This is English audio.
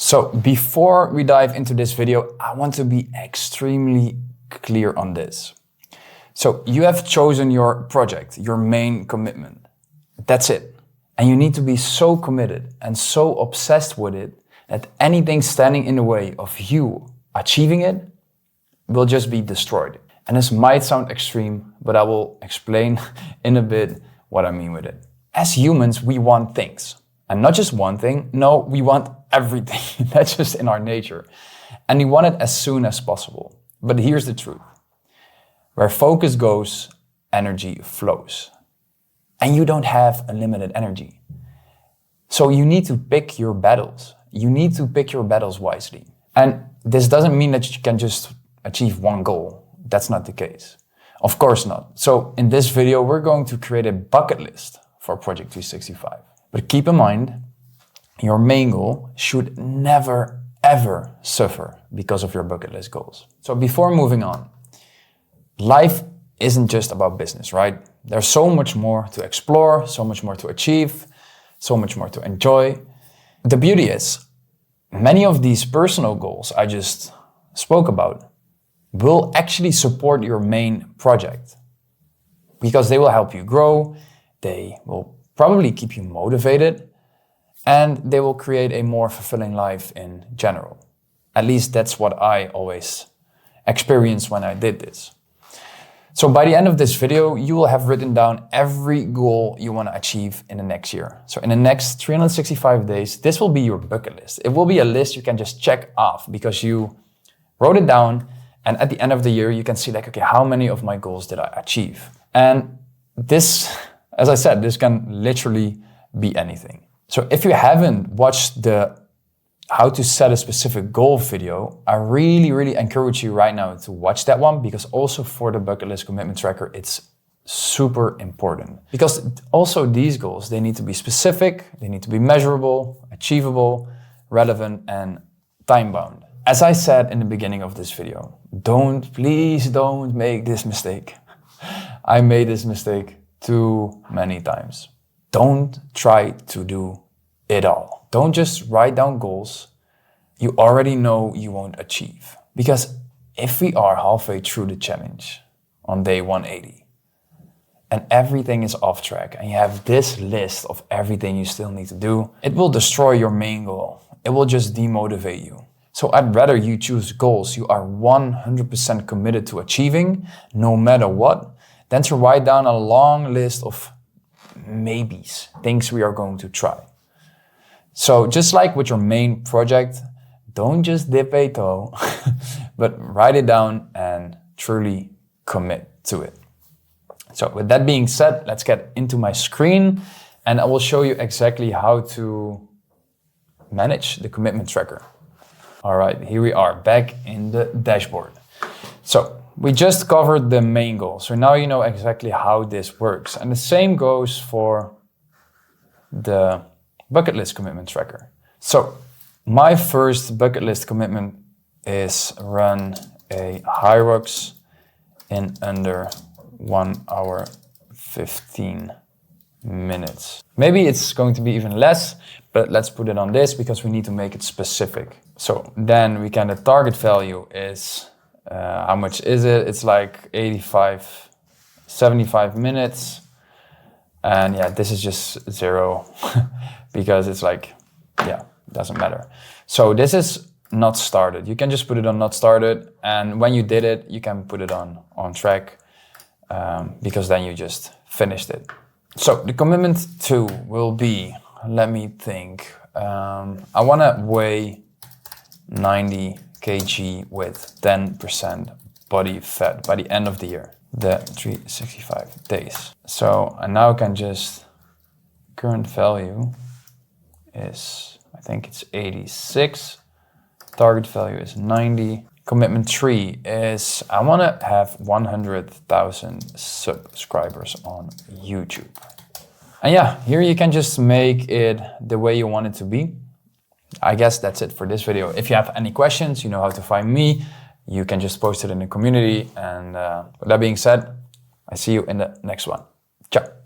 So before we dive into this video, I want to be extremely clear on this. So you have chosen your project, your main commitment. That's it. And you need to be so committed and so obsessed with it that anything standing in the way of you achieving it will just be destroyed. And this might sound extreme, but I will explain in a bit what I mean with it. As humans, we want things. And not just one thing, no, we want everything. That's just in our nature. And we want it as soon as possible. But here's the truth. Where focus goes, energy flows. And you don't have unlimited energy. So you need to pick your battles. You need to pick your battles wisely. And this doesn't mean that you can just achieve one goal. That's not the case. Of course not. So in this video, we're going to create a bucket list for Project 365. But keep in mind, your main goal should never, ever suffer because of your bucket list goals. So before moving on, life isn't just about business, right? There's so much more to explore, so much more to achieve, so much more to enjoy. The beauty is, many of these personal goals I just spoke about will actually support your main project because they will help you grow, they will probably keep you motivated, and they will create a more fulfilling life in general. At least that's what I always experienced when I did this. So by the end of this video, you will have written down every goal you want to achieve in the next year. So in the next 365 days, this will be your bucket list. It will be a list you can just check off because you wrote it down, and at the end of the year, you can see like, okay, how many of my goals did I achieve? And this, as I said, this can literally be anything. So if you haven't watched the how to set a specific goal video, I really encourage you right now to watch that one, because also for the bucket list commitment tracker, it's super important. Because also these goals, they need to be specific, they need to be measurable, achievable, relevant, and time-bound. As I said in the beginning of this video, please don't make this mistake. I made this mistake too many times. Don't try to do it all. Don't just write down goals you already know you won't achieve. Because if we are halfway through the challenge on day 180 and everything is off track and you have this list of everything you still need to do, it will destroy your main goal. It will just demotivate you. So I'd rather you choose goals you are 100% committed to achieving, no matter what, than to write down a long list of maybes, things we are going to try. So just like with your main project, don't just dip a toe, but write it down and truly commit to it. So with that being said, let's get into my screen and I will show you exactly how to manage the commitment tracker. All right, here we are back in the dashboard. So we just covered the main goal. So now you know exactly how this works. And the same goes for the bucket list commitment tracker. So my first bucket list commitment is run a Hyrox in under 1 hour 15 minutes. Maybe it's going to be even less, but let's put it on this because we need to make it specific. So then we can, the target value is, how much is it? It's like 75 minutes. And yeah, this is just 0 because it's like, yeah, doesn't matter. So this is not started. You can just put it on not started. And when you did it, you can put it on track because then you just finished it. So the commitment 2 will be, let me think. I want to weigh 90 kg with 10% body fat by the end of the year, the 365 days. So I now can just, current value is, I think it's 86. Target value is 90. Commitment 3 is, I want to have 100,000 subscribers on YouTube. And yeah, here you can just make it the way you want it to be. I guess that's it for this video. If you have any questions, you know how to find me. You can just post it in the community. And with that being said, I see you in the next one. Ciao.